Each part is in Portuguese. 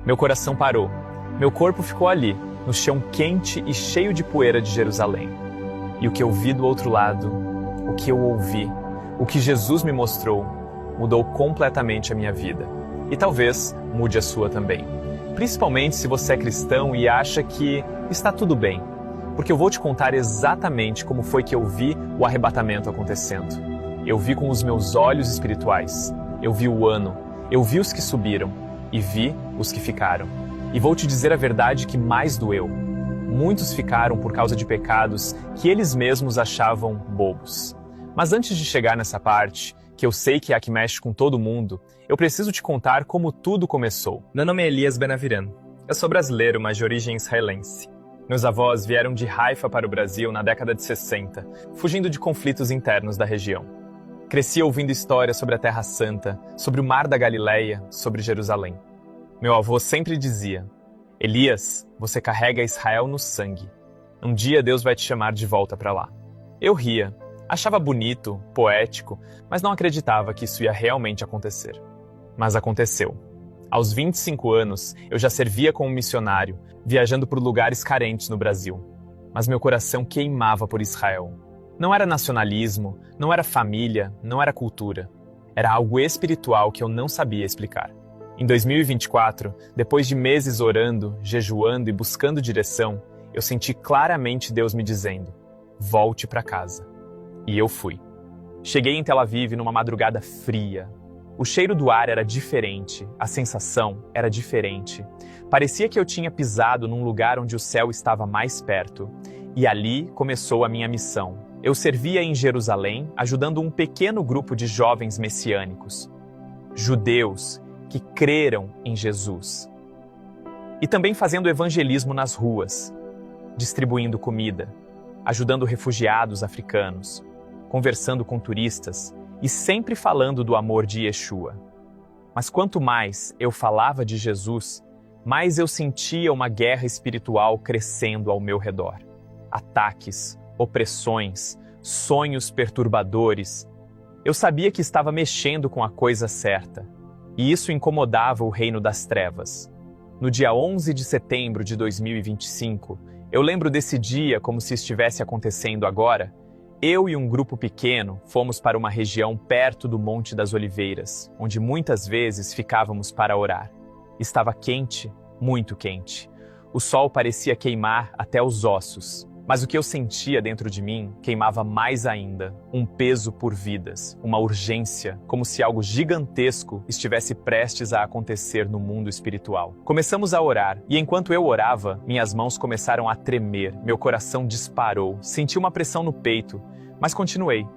Meu coração parou. Meu corpo ficou ali, no chão quente e cheio de poeira de Jerusalém. E o que eu vi do outro lado, o que eu ouvi, o que Jesus me mostrou, mudou completamente a minha vida. E talvez mude a sua também. Principalmente se você é cristão e acha que está tudo bem. Porque eu vou te contar exatamente como foi que eu vi o arrebatamento acontecendo. Eu vi com os meus olhos espirituais. Eu vi o ano. Eu vi os que subiram. E vi os que ficaram. E vou te dizer a verdade que mais doeu. Muitos ficaram por causa de pecados que eles mesmos achavam bobos. Mas antes de chegar nessa parte, que eu sei que é a que mexe com todo mundo, eu preciso te contar como tudo começou. Meu nome é Elias Benaviran. Eu sou brasileiro, mas de origem israelense. Meus avós vieram de Haifa para o Brasil na década de 60, fugindo de conflitos internos da região. Cresci ouvindo histórias sobre a Terra Santa, sobre o Mar da Galileia, sobre Jerusalém. Meu avô sempre dizia: Elias, você carrega Israel no sangue. Um dia Deus vai te chamar de volta para lá. Eu ria, achava bonito, poético, mas não acreditava que isso ia realmente acontecer. Mas aconteceu. Aos 25 anos, eu já servia como missionário, viajando por lugares carentes no Brasil. Mas meu coração queimava por Israel. Não era nacionalismo, não era família, não era cultura. Era algo espiritual que eu não sabia explicar. Em 2024, depois de meses orando, jejuando e buscando direção, eu senti claramente Deus me dizendo: volte para casa. E eu fui. Cheguei em Tel Aviv numa madrugada fria. O cheiro do ar era diferente, a sensação era diferente. Parecia que eu tinha pisado num lugar onde o céu estava mais perto. E ali começou a minha missão. Eu servia em Jerusalém, ajudando um pequeno grupo de jovens messiânicos, judeus que creram em Jesus. E também fazendo evangelismo nas ruas, distribuindo comida, ajudando refugiados africanos, conversando com turistas e sempre falando do amor de Yeshua. Mas quanto mais eu falava de Jesus, mais eu sentia uma guerra espiritual crescendo ao meu redor. Ataques, opressões, sonhos perturbadores. Eu sabia que estava mexendo com a coisa certa, e isso incomodava o reino das trevas. No dia 11 de setembro de 2025, eu lembro desse dia como se estivesse acontecendo agora. Eu e um grupo pequeno fomos para uma região perto do Monte das Oliveiras, onde muitas vezes ficávamos para orar. Estava quente, muito quente. O sol parecia queimar até os ossos. Mas o que eu sentia dentro de mim queimava mais ainda, um peso por vidas, uma urgência, como se algo gigantesco estivesse prestes a acontecer no mundo espiritual. Começamos a orar, e enquanto eu orava, minhas mãos começaram a tremer, meu coração disparou, senti uma pressão no peito, mas continuei.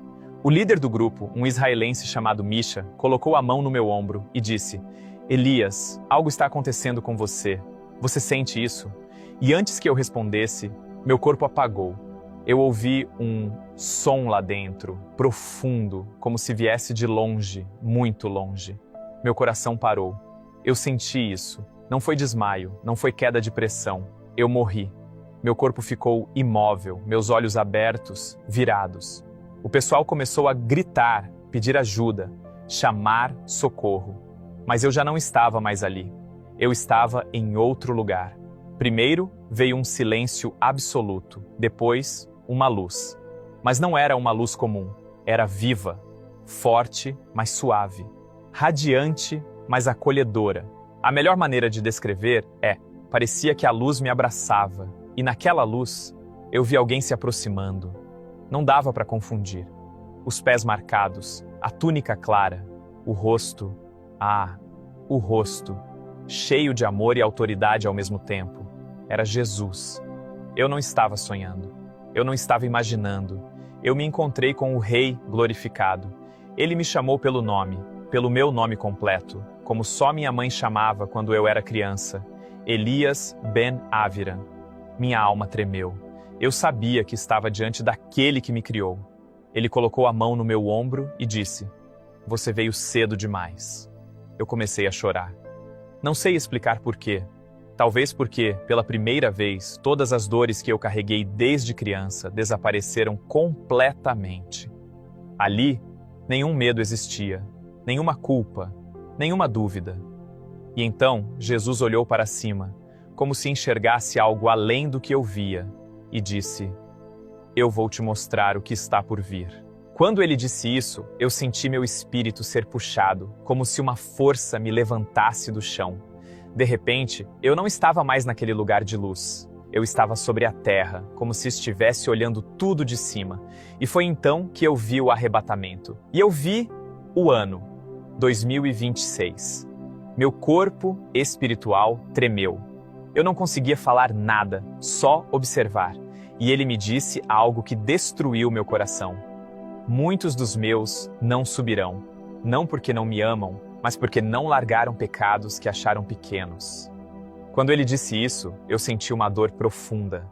O líder do grupo, um israelense chamado Misha, colocou a mão no meu ombro e disse: Elias, algo está acontecendo com você. Você sente isso? E antes que eu respondesse, meu corpo apagou. Eu ouvi um som lá dentro, profundo, como se viesse de longe, muito longe. Meu coração parou. Eu senti isso. Não foi desmaio, não foi queda de pressão. Eu morri. Meu corpo ficou imóvel, meus olhos abertos, virados. O pessoal começou a gritar, pedir ajuda, chamar socorro. Mas eu já não estava mais ali. Eu estava em outro lugar. Primeiro veio um silêncio absoluto, depois uma luz. Mas não era uma luz comum, era viva, forte, mas suave, radiante, mas acolhedora. A melhor maneira de descrever parecia que a luz me abraçava, e naquela luz eu vi alguém se aproximando. Não dava para confundir. Os pés marcados, a túnica clara, o rosto, o rosto, cheio de amor e autoridade ao mesmo tempo. Era Jesus. Eu não estava sonhando. Eu não estava imaginando. Eu me encontrei com o Rei glorificado. Ele me chamou pelo nome, pelo meu nome completo, como só minha mãe chamava quando eu era criança. Elias Ben Aviran. Minha alma tremeu. Eu sabia que estava diante daquele que me criou. Ele colocou a mão no meu ombro e disse: Você veio cedo demais. Eu comecei a chorar. Não sei explicar por quê. Talvez porque, pela primeira vez, todas as dores que eu carreguei desde criança desapareceram completamente. Ali, nenhum medo existia, nenhuma culpa, nenhuma dúvida. E então Jesus olhou para cima, como se enxergasse algo além do que eu via, e disse: Eu vou te mostrar o que está por vir. Quando ele disse isso, eu senti meu espírito ser puxado, como se uma força me levantasse do chão. De repente, eu não estava mais naquele lugar de luz. Eu estava sobre a terra, como se estivesse olhando tudo de cima. E foi então que eu vi o arrebatamento. E eu vi o ano 2026. Meu corpo espiritual tremeu. Eu não conseguia falar nada, só observar. E ele me disse algo que destruiu meu coração. Muitos dos meus não subirão, não porque não me amam, mas porque não largaram pecados que acharam pequenos. Quando ele disse isso, eu senti uma dor profunda.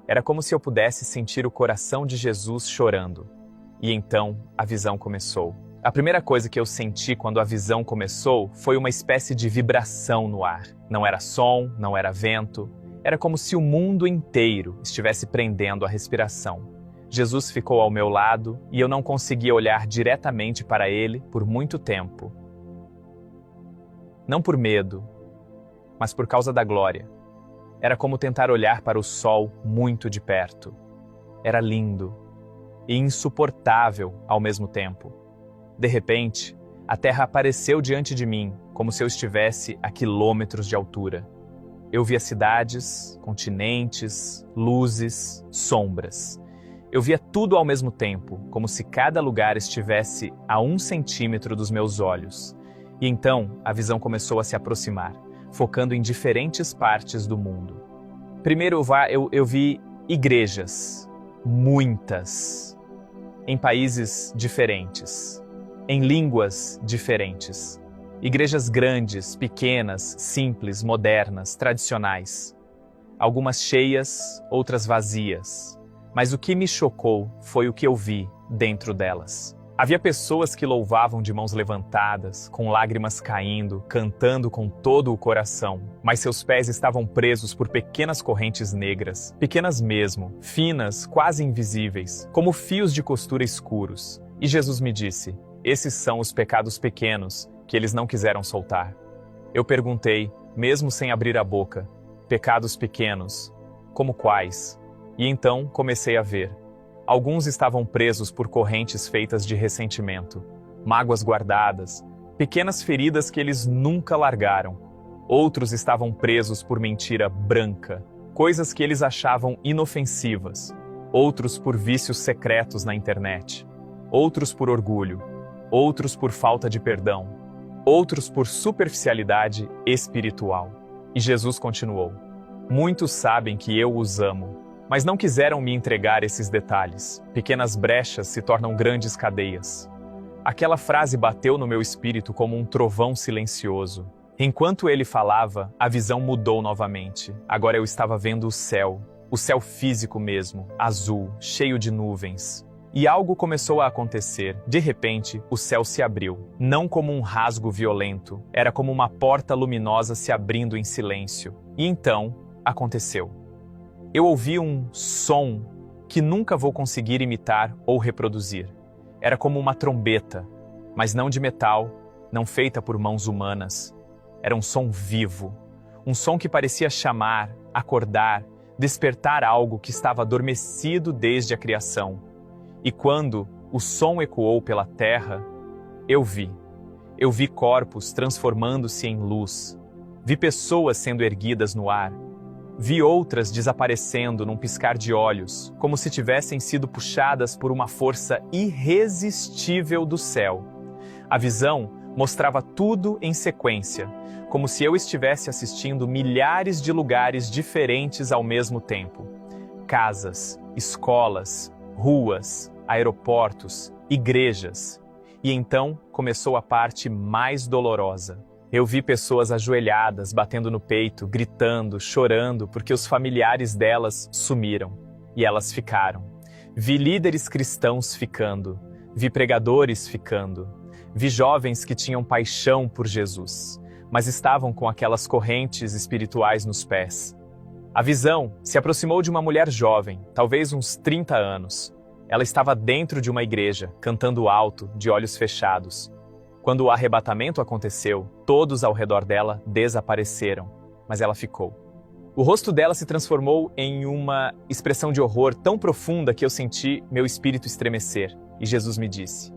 Era como se eu pudesse sentir o coração de Jesus chorando. E então a visão começou. A primeira coisa que eu senti quando a visão começou foi uma espécie de vibração no ar. Não era som, não era vento. Era como se o mundo inteiro estivesse prendendo a respiração. Jesus ficou ao meu lado e eu não conseguia olhar diretamente para ele por muito tempo. Não por medo, mas por causa da glória. Era como tentar olhar para o sol muito de perto. Era lindo e insuportável ao mesmo tempo. De repente, a terra apareceu diante de mim, como se eu estivesse a quilômetros de altura. Eu via cidades, continentes, luzes, sombras. Eu via tudo ao mesmo tempo, como se cada lugar estivesse a 1 centímetro dos meus olhos. E então, a visão começou a se aproximar, focando em diferentes partes do mundo. Primeiro eu vi igrejas, muitas, em países diferentes, em línguas diferentes. Igrejas grandes, pequenas, simples, modernas, tradicionais. Algumas cheias, outras vazias. Mas o que me chocou foi o que eu vi dentro delas. Havia pessoas que louvavam de mãos levantadas, com lágrimas caindo, cantando com todo o coração, mas seus pés estavam presos por pequenas correntes negras, pequenas mesmo, finas, quase invisíveis, como fios de costura escuros. E Jesus me disse: esses são os pecados pequenos que eles não quiseram soltar. Eu perguntei, mesmo sem abrir a boca: pecados pequenos, como quais? E então comecei a ver. Alguns estavam presos por correntes feitas de ressentimento, mágoas guardadas, pequenas feridas que eles nunca largaram. Outros estavam presos por mentira branca, coisas que eles achavam inofensivas. Outros por vícios secretos na internet. Outros por orgulho. Outros por falta de perdão. Outros por superficialidade espiritual. E Jesus continuou: muitos sabem que eu os amo, mas não quiseram me entregar esses detalhes. Pequenas brechas se tornam grandes cadeias. Aquela frase bateu no meu espírito como um trovão silencioso. Enquanto ele falava, a visão mudou novamente. Agora eu estava vendo o céu físico mesmo, azul, cheio de nuvens. E algo começou a acontecer. De repente, o céu se abriu. Não como um rasgo violento, era como uma porta luminosa se abrindo em silêncio. E então, aconteceu. Eu ouvi um som que nunca vou conseguir imitar ou reproduzir. Era como uma trombeta, mas não de metal, não feita por mãos humanas. Era um som vivo, um som que parecia chamar, acordar, despertar algo que estava adormecido desde a criação. E quando o som ecoou pela terra, eu vi corpos transformando-se em luz, vi pessoas sendo erguidas no ar, vi outras desaparecendo num piscar de olhos, como se tivessem sido puxadas por uma força irresistível do céu. A visão mostrava tudo em sequência, como se eu estivesse assistindo milhares de lugares diferentes ao mesmo tempo. Casas, escolas, ruas, aeroportos, igrejas. E então começou a parte mais dolorosa. Eu vi pessoas ajoelhadas, batendo no peito, gritando, chorando, porque os familiares delas sumiram. E elas ficaram. Vi líderes cristãos ficando. Vi pregadores ficando. Vi jovens que tinham paixão por Jesus, mas estavam com aquelas correntes espirituais nos pés. A visão se aproximou de uma mulher jovem, talvez uns 30 anos. Ela estava dentro de uma igreja, cantando alto, de olhos fechados. Quando o arrebatamento aconteceu, todos ao redor dela desapareceram, mas ela ficou. O rosto dela se transformou em uma expressão de horror tão profunda que eu senti meu espírito estremecer. E Jesus me disse: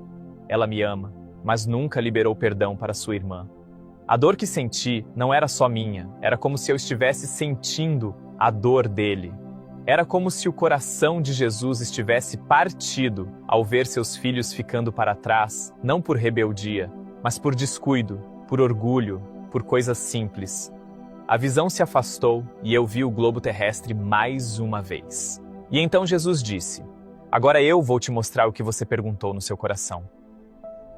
ela me ama, mas nunca liberou perdão para sua irmã. A dor que senti não era só minha, era como se eu estivesse sentindo a dor dele. Era como se o coração de Jesus estivesse partido ao ver seus filhos ficando para trás, não por rebeldia, mas por descuido, por orgulho, por coisas simples. A visão se afastou e eu vi o globo terrestre mais uma vez. E então Jesus disse: agora eu vou te mostrar o que você perguntou no seu coração.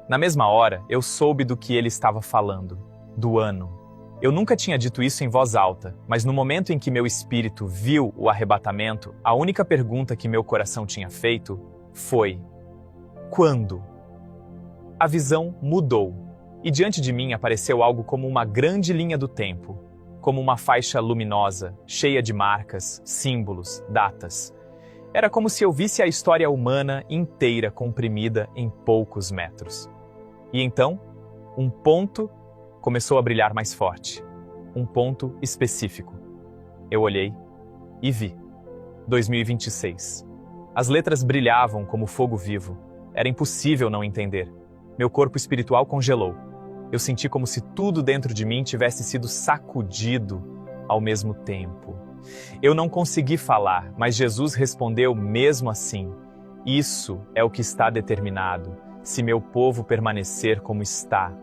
Na mesma hora, eu soube do que ele estava falando, do ano. Eu nunca tinha dito isso em voz alta, mas no momento em que meu espírito viu o arrebatamento, a única pergunta que meu coração tinha feito foi: quando? A visão mudou, e diante de mim apareceu algo como uma grande linha do tempo, como uma faixa luminosa, cheia de marcas, símbolos, datas. Era como se eu visse a história humana inteira comprimida em poucos metros. E então, um ponto começou a brilhar mais forte. Um ponto específico. Eu olhei e vi. 2026. As letras brilhavam como fogo vivo. Era impossível não entender. Meu corpo espiritual congelou. Eu senti como se tudo dentro de mim tivesse sido sacudido ao mesmo tempo. Eu não consegui falar, mas Jesus respondeu mesmo assim: isso é o que está determinado, se meu povo permanecer como está.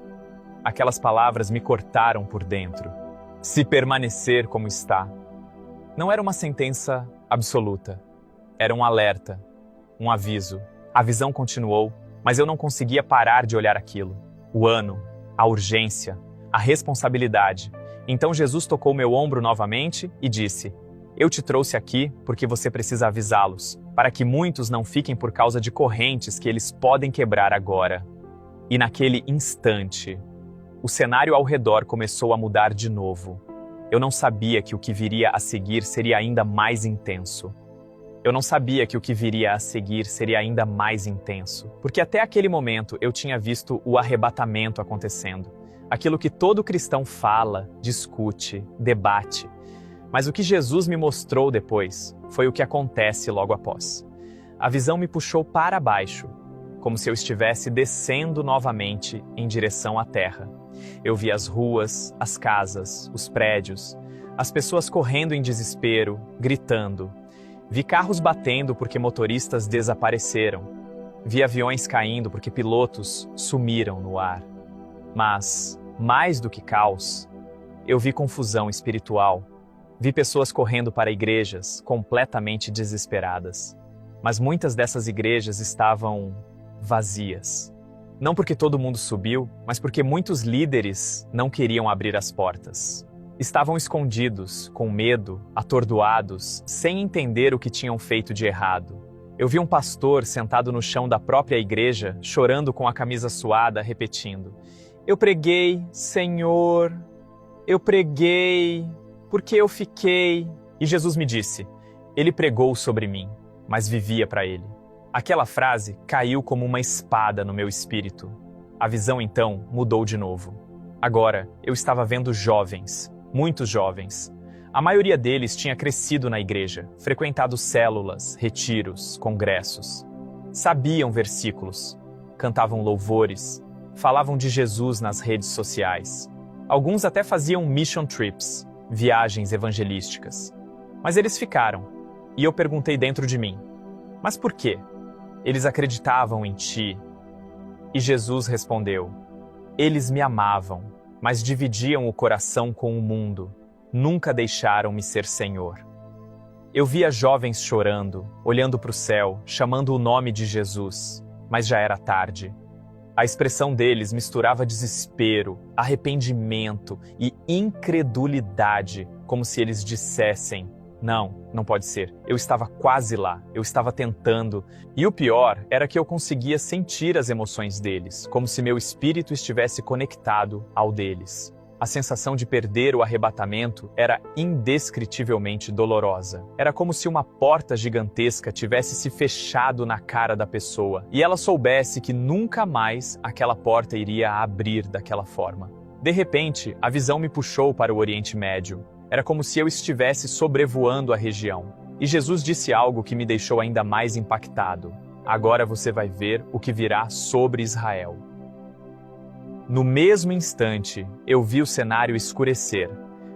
Aquelas palavras me cortaram por dentro. Se permanecer como está. Não era uma sentença absoluta. Era um alerta, um aviso. A visão continuou, mas eu não conseguia parar de olhar aquilo. O ano, a urgência, a responsabilidade. Então Jesus tocou meu ombro novamente e disse: eu te trouxe aqui porque você precisa avisá-los, para que muitos não fiquem por causa de correntes que eles podem quebrar agora. E naquele instante, o cenário ao redor começou a mudar de novo. Eu não sabia que o que viria a seguir seria ainda mais intenso. Eu não sabia que o que viria a seguir seria ainda mais intenso, porque até aquele momento eu tinha visto o arrebatamento acontecendo. Aquilo que todo cristão fala, discute, debate. Mas o que Jesus me mostrou depois foi o que acontece logo após. A visão me puxou para baixo, como se eu estivesse descendo novamente em direção à terra. Eu vi as ruas, as casas, os prédios, as pessoas correndo em desespero, gritando. Vi carros batendo porque motoristas desapareceram. Vi aviões caindo porque pilotos sumiram no ar. Mas, mais do que caos, eu vi confusão espiritual. Vi pessoas correndo para igrejas, completamente desesperadas. Mas muitas dessas igrejas estavam vazias. Não porque todo mundo subiu, mas porque muitos líderes não queriam abrir as portas. Estavam escondidos, com medo, atordoados, sem entender o que tinham feito de errado. Eu vi um pastor sentado no chão da própria igreja, chorando com a camisa suada, repetindo: eu preguei, Senhor, eu preguei, porque eu fiquei. E Jesus me disse: ele pregou sobre mim, mas vivia para ele. Aquela frase caiu como uma espada no meu espírito. A visão então mudou de novo. Agora eu estava vendo jovens, muitos jovens. A maioria deles tinha crescido na igreja, frequentado células, retiros, congressos. Sabiam versículos, cantavam louvores, falavam de Jesus nas redes sociais. Alguns até faziam mission trips, viagens evangelísticas. Mas eles ficaram, e eu perguntei dentro de mim: mas por quê? Eles acreditavam em ti. E Jesus respondeu: eles me amavam, mas dividiam o coração com o mundo. Nunca deixaram-me ser Senhor. Eu via jovens chorando, olhando para o céu, chamando o nome de Jesus, mas já era tarde. A expressão deles misturava desespero, arrependimento e incredulidade, como se eles dissessem: não, não pode ser. Eu estava quase lá, eu estava tentando. E o pior era que eu conseguia sentir as emoções deles, como se meu espírito estivesse conectado ao deles. A sensação de perder o arrebatamento era indescritivelmente dolorosa. Era como se uma porta gigantesca tivesse se fechado na cara da pessoa e ela soubesse que nunca mais aquela porta iria abrir daquela forma. De repente, a visão me puxou para o Oriente Médio. Era como se eu estivesse sobrevoando a região. E Jesus disse algo que me deixou ainda mais impactado. Agora você vai ver o que virá sobre Israel. No mesmo instante, eu vi o cenário escurecer.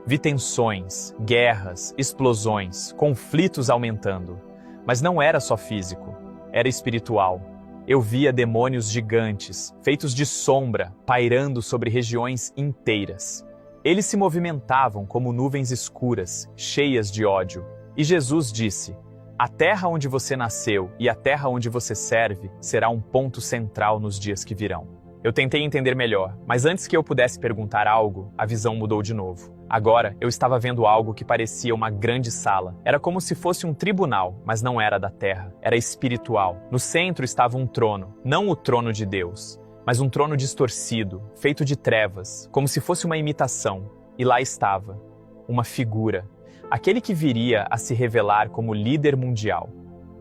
Vi tensões, guerras, explosões, conflitos aumentando. Mas não era só físico, era espiritual. Eu via demônios gigantes, feitos de sombra, pairando sobre regiões inteiras. Eles se movimentavam como nuvens escuras, cheias de ódio. E Jesus disse: a terra onde você nasceu e a terra onde você serve será um ponto central nos dias que virão. Eu tentei entender melhor, mas antes que eu pudesse perguntar algo, a visão mudou de novo. Agora, eu estava vendo algo que parecia uma grande sala. Era como se fosse um tribunal, mas não era da terra. Era espiritual. No centro estava um trono, não o trono de Deus, mas um trono distorcido, feito de trevas, como se fosse uma imitação. E lá estava, uma figura, aquele que viria a se revelar como líder mundial.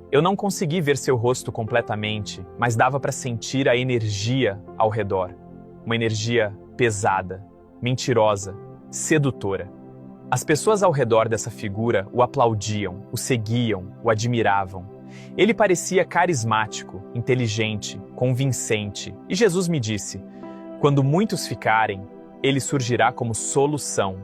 Eu não consegui ver seu rosto completamente, mas dava para sentir a energia ao redor. Uma energia pesada, mentirosa, sedutora. As pessoas ao redor dessa figura o aplaudiam, o seguiam, o admiravam. Ele parecia carismático, inteligente, convincente. E Jesus me disse: quando muitos ficarem, ele surgirá como solução.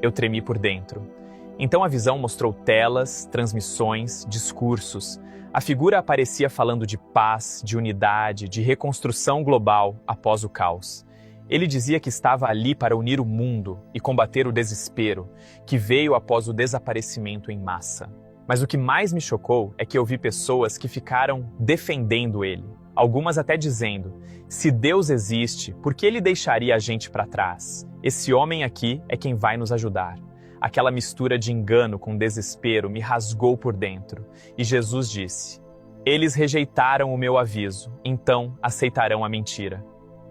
Eu tremi por dentro. Então a visão mostrou telas, transmissões, discursos. A figura aparecia falando de paz, de unidade, de reconstrução global após o caos. Ele dizia que estava ali para unir o mundo e combater o desespero, que veio após o desaparecimento em massa. Mas o que mais me chocou é que eu vi pessoas que ficaram defendendo ele. Algumas até dizendo: se Deus existe, por que ele deixaria a gente para trás? Esse homem aqui é quem vai nos ajudar. Aquela mistura de engano com desespero me rasgou por dentro. E Jesus disse: eles rejeitaram o meu aviso, então aceitarão a mentira.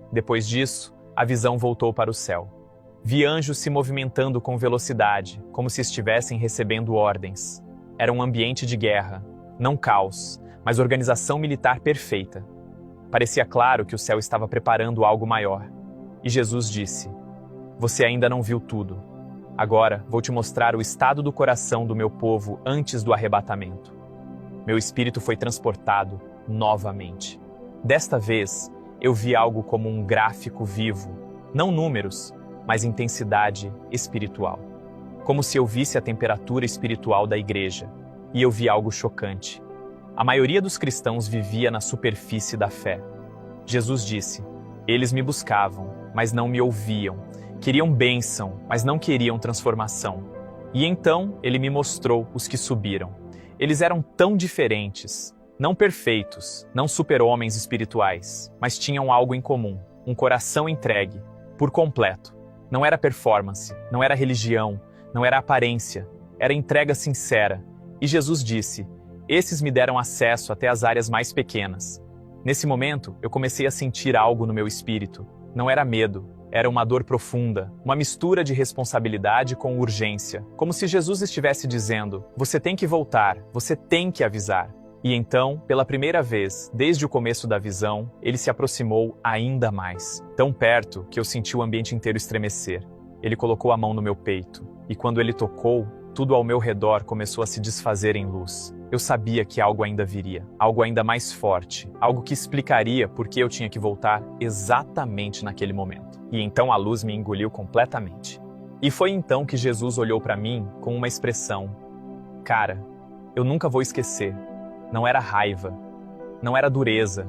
Depois disso, a visão voltou para o céu. Vi anjos se movimentando com velocidade, como se estivessem recebendo ordens. Era um ambiente de guerra, não caos, mas organização militar perfeita. Parecia claro que o céu estava preparando algo maior. E Jesus disse: você ainda não viu tudo. Agora vou te mostrar o estado do coração do meu povo antes do arrebatamento. Meu espírito foi transportado novamente. Desta vez, eu vi algo como um gráfico vivo, não números, mas intensidade espiritual. Como se eu visse a temperatura espiritual da igreja. E eu vi algo chocante. A maioria dos cristãos vivia na superfície da fé. Jesus disse: eles me buscavam, mas não me ouviam. Queriam bênção, mas não queriam transformação. E então ele me mostrou os que subiram. Eles eram tão diferentes, não perfeitos, não super-homens espirituais, mas tinham algo em comum, um coração entregue, por completo. Não era performance, não era religião, não era aparência, era entrega sincera. E Jesus disse: esses me deram acesso até as áreas mais pequenas. Nesse momento, eu comecei a sentir algo no meu espírito. Não era medo. Era uma dor profunda, uma mistura de responsabilidade com urgência, como se Jesus estivesse dizendo: você tem que voltar, você tem que avisar. E então, pela primeira vez, desde o começo da visão, ele se aproximou ainda mais, tão perto que eu senti o ambiente inteiro estremecer. Ele colocou a mão no meu peito, e quando ele tocou, tudo ao meu redor começou a se desfazer em luz. Eu sabia que algo ainda viria, algo ainda mais forte, algo que explicaria por que eu tinha que voltar exatamente naquele momento. E então a luz me engoliu completamente. E foi então que Jesus olhou para mim com uma expressão: cara, eu nunca vou esquecer. Não era raiva, não era dureza,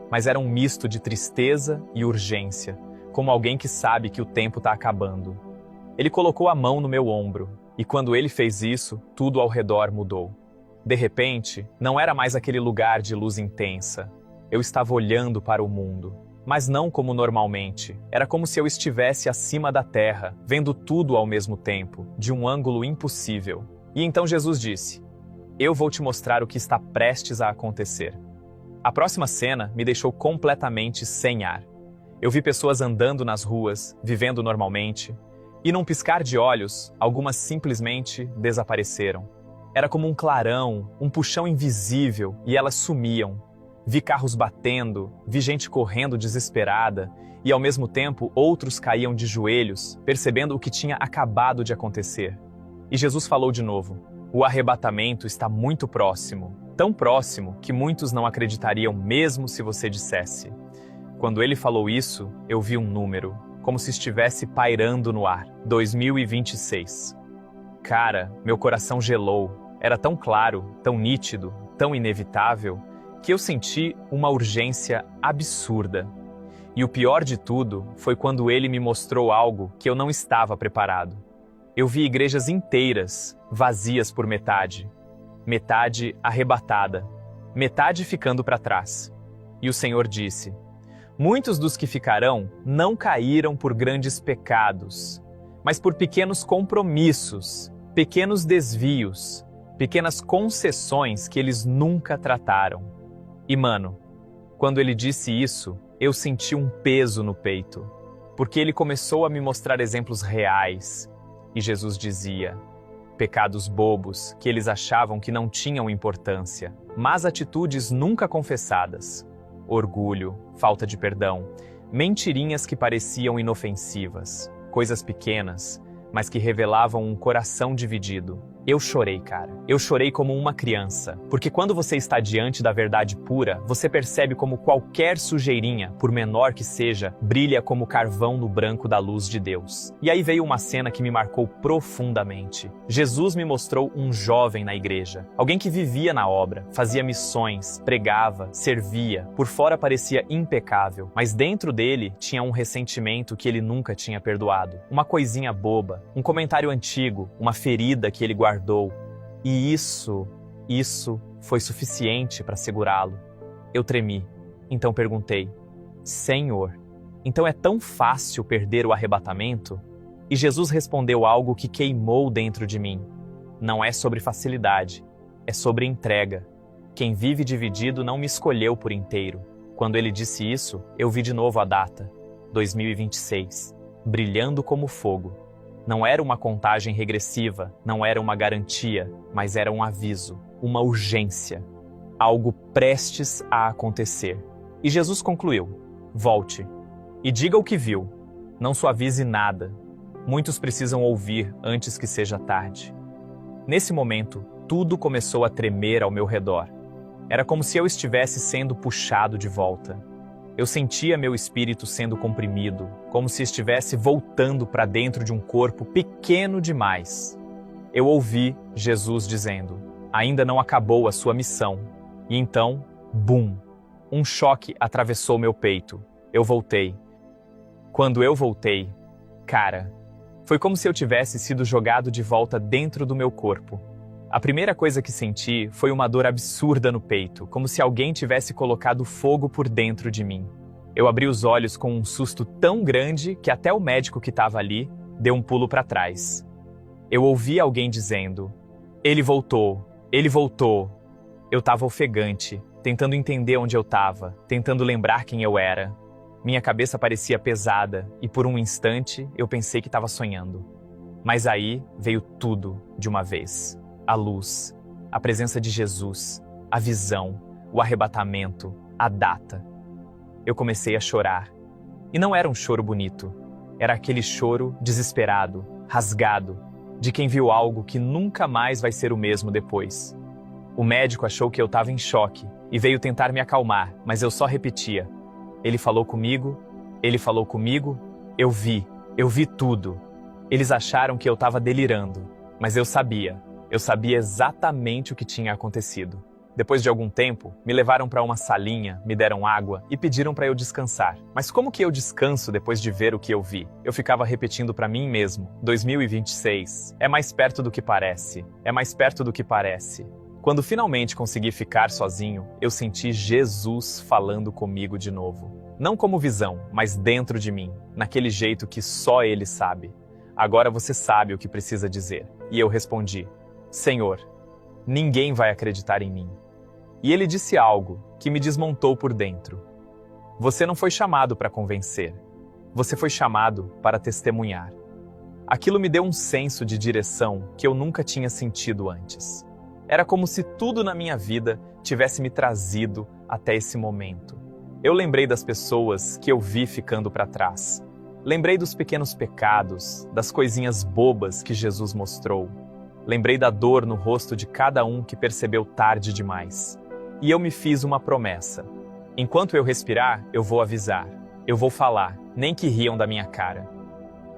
mas era um misto de tristeza e urgência, como alguém que sabe que o tempo está acabando. Ele colocou a mão no meu ombro, e quando ele fez isso, tudo ao redor mudou. De repente, não era mais aquele lugar de luz intensa. Eu estava olhando para o mundo, mas não como normalmente. Era como se eu estivesse acima da terra, vendo tudo ao mesmo tempo, de um ângulo impossível. E então Jesus disse: eu vou te mostrar o que está prestes a acontecer. A próxima cena me deixou completamente sem ar. Eu vi pessoas andando nas ruas, vivendo normalmente, e num piscar de olhos, algumas simplesmente desapareceram. Era como um clarão, um puxão invisível, e elas sumiam. Vi carros batendo, vi gente correndo desesperada, e ao mesmo tempo outros caíam de joelhos, percebendo o que tinha acabado de acontecer. E Jesus falou de novo: o arrebatamento está muito próximo, tão próximo que muitos não acreditariam mesmo se você dissesse. Quando ele falou isso, eu vi um número, como se estivesse pairando no ar: 2026. Cara, meu coração gelou. Era tão claro, tão nítido, tão inevitável, que eu senti uma urgência absurda. E o pior de tudo foi quando ele me mostrou algo que eu não estava preparado. Eu vi igrejas inteiras, vazias por metade. Metade arrebatada, metade ficando para trás. E o Senhor disse: muitos dos que ficarão não caíram por grandes pecados, mas por pequenos compromissos, pequenos desvios, pequenas concessões que eles nunca trataram. E mano, quando ele disse isso, eu senti um peso no peito, porque ele começou a me mostrar exemplos reais. E Jesus dizia: pecados bobos que eles achavam que não tinham importância, mas atitudes nunca confessadas. Orgulho, falta de perdão, mentirinhas que pareciam inofensivas, coisas pequenas, mas que revelavam um coração dividido. Eu chorei, cara. Eu chorei como uma criança. Porque quando você está diante da verdade pura, você percebe como qualquer sujeirinha, por menor que seja, brilha como carvão no branco da luz de Deus. E aí veio uma cena que me marcou profundamente. Jesus me mostrou um jovem na igreja. Alguém que vivia na obra, fazia missões, pregava, servia. Por fora parecia impecável, mas dentro dele tinha um ressentimento que ele nunca tinha perdoado. Uma coisinha boba, um comentário antigo, uma ferida que ele guardou. E isso foi suficiente para segurá-lo. Eu tremi. Então perguntei: Senhor, então é tão fácil perder o arrebatamento? E Jesus respondeu algo que queimou dentro de mim. Não é sobre facilidade, é sobre entrega. Quem vive dividido não me escolheu por inteiro. Quando ele disse isso, eu vi de novo a data, 2026, brilhando como fogo. Não era uma contagem regressiva, não era uma garantia, mas era um aviso, uma urgência, algo prestes a acontecer. E Jesus concluiu: volte e diga o que viu, não suavize nada. Muitos precisam ouvir antes que seja tarde. Nesse momento, tudo começou a tremer ao meu redor. Era como se eu estivesse sendo puxado de volta. Eu sentia meu espírito sendo comprimido, como se estivesse voltando para dentro de um corpo pequeno demais. Eu ouvi Jesus dizendo: ainda não acabou a sua missão. E então, bum! Um choque atravessou meu peito. Eu voltei. Quando eu voltei, cara, foi como se eu tivesse sido jogado de volta dentro do meu corpo. A primeira coisa que senti foi uma dor absurda no peito, como se alguém tivesse colocado fogo por dentro de mim. Eu abri os olhos com um susto tão grande que até o médico que estava ali deu um pulo para trás. Eu ouvi alguém dizendo: ele voltou, ele voltou. Eu estava ofegante, tentando entender onde eu estava, tentando lembrar quem eu era. Minha cabeça parecia pesada e por um instante eu pensei que estava sonhando. Mas aí veio tudo de uma vez. A luz, a presença de Jesus, a visão, o arrebatamento, a data. Eu comecei a chorar. E não era um choro bonito. Era aquele choro desesperado, rasgado, de quem viu algo que nunca mais vai ser o mesmo depois. O médico achou que eu estava em choque e veio tentar me acalmar, mas eu só repetia: ele falou comigo, eu vi tudo. Eles acharam que eu estava delirando, mas eu sabia exatamente o que tinha acontecido. Depois de algum tempo, me levaram para uma salinha, me deram água e pediram para eu descansar. Mas como que eu descanso depois de ver o que eu vi? Eu ficava repetindo para mim mesmo: 2026, é mais perto do que parece, é mais perto do que parece. Quando finalmente consegui ficar sozinho, eu senti Jesus falando comigo de novo. Não como visão, mas dentro de mim, naquele jeito que só Ele sabe. Agora você sabe o que precisa dizer. E eu respondi: Senhor, ninguém vai acreditar em mim. E ele disse algo que me desmontou por dentro. Você não foi chamado para convencer. Você foi chamado para testemunhar. Aquilo me deu um senso de direção que eu nunca tinha sentido antes. Era como se tudo na minha vida tivesse me trazido até esse momento. Eu lembrei das pessoas que eu vi ficando para trás. Lembrei dos pequenos pecados, das coisinhas bobas que Jesus mostrou. Lembrei da dor no rosto de cada um que percebeu tarde demais. E eu me fiz uma promessa. Enquanto eu respirar, eu vou avisar. Eu vou falar, nem que riam da minha cara.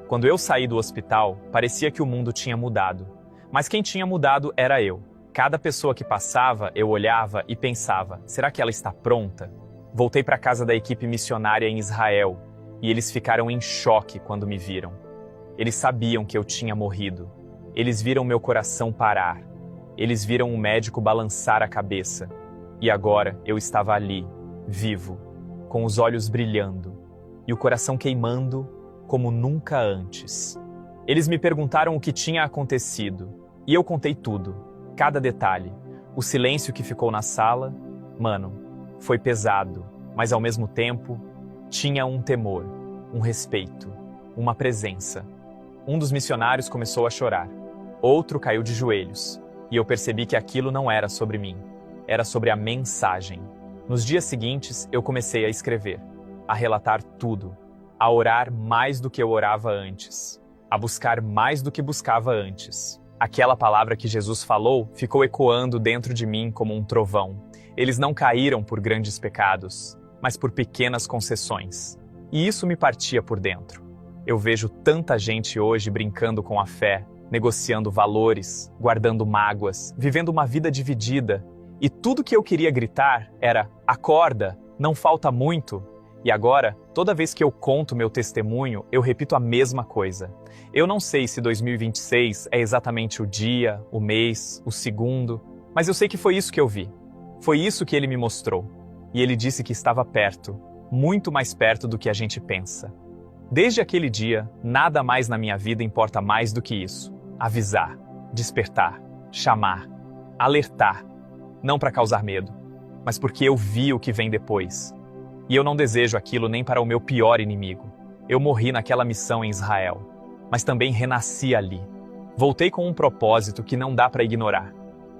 Quando eu saí do hospital, parecia que o mundo tinha mudado. Mas quem tinha mudado era eu. Cada pessoa que passava, eu olhava e pensava, será que ela está pronta? Voltei para a casa da equipe missionária em Israel, e eles ficaram em choque quando me viram. Eles sabiam que eu tinha morrido. Eles viram meu coração parar. Eles viram o médico balançar a cabeça. E agora eu estava ali, vivo, com os olhos brilhando e o coração queimando como nunca antes. Eles me perguntaram o que tinha acontecido, e eu contei tudo, cada detalhe. O silêncio que ficou na sala, mano, foi pesado, mas ao mesmo tempo tinha um temor, um respeito, uma presença. Um dos missionários começou a chorar. Outro caiu de joelhos, e eu percebi que aquilo não era sobre mim, era sobre a mensagem. Nos dias seguintes, eu comecei a escrever, a relatar tudo, a orar mais do que eu orava antes, a buscar mais do que buscava antes. Aquela palavra que Jesus falou ficou ecoando dentro de mim como um trovão. Eles não caíram por grandes pecados, mas por pequenas concessões. E isso me partia por dentro. Eu vejo tanta gente hoje brincando com a fé, negociando valores, guardando mágoas, vivendo uma vida dividida. E tudo que eu queria gritar era: acorda, não falta muito. E agora, toda vez que eu conto meu testemunho, eu repito a mesma coisa. Eu não sei se 2026 é exatamente o dia, o mês, o segundo, mas eu sei que foi isso que eu vi. Foi isso que ele me mostrou. E ele disse que estava perto, muito mais perto do que a gente pensa. Desde aquele dia, nada mais na minha vida importa mais do que isso. Avisar, despertar, chamar, alertar. Não para causar medo, mas porque eu vi o que vem depois. E eu não desejo aquilo nem para o meu pior inimigo. Eu morri naquela missão em Israel, mas também renasci ali. Voltei com um propósito que não dá para ignorar.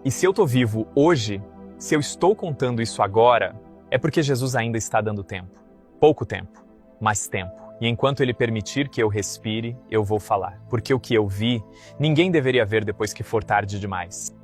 E se eu tô vivo hoje, se eu estou contando isso agora, é porque Jesus ainda está dando tempo. Pouco tempo, mas tempo. E enquanto ele permitir que eu respire, eu vou falar. Porque o que eu vi, ninguém deveria ver depois que for tarde demais.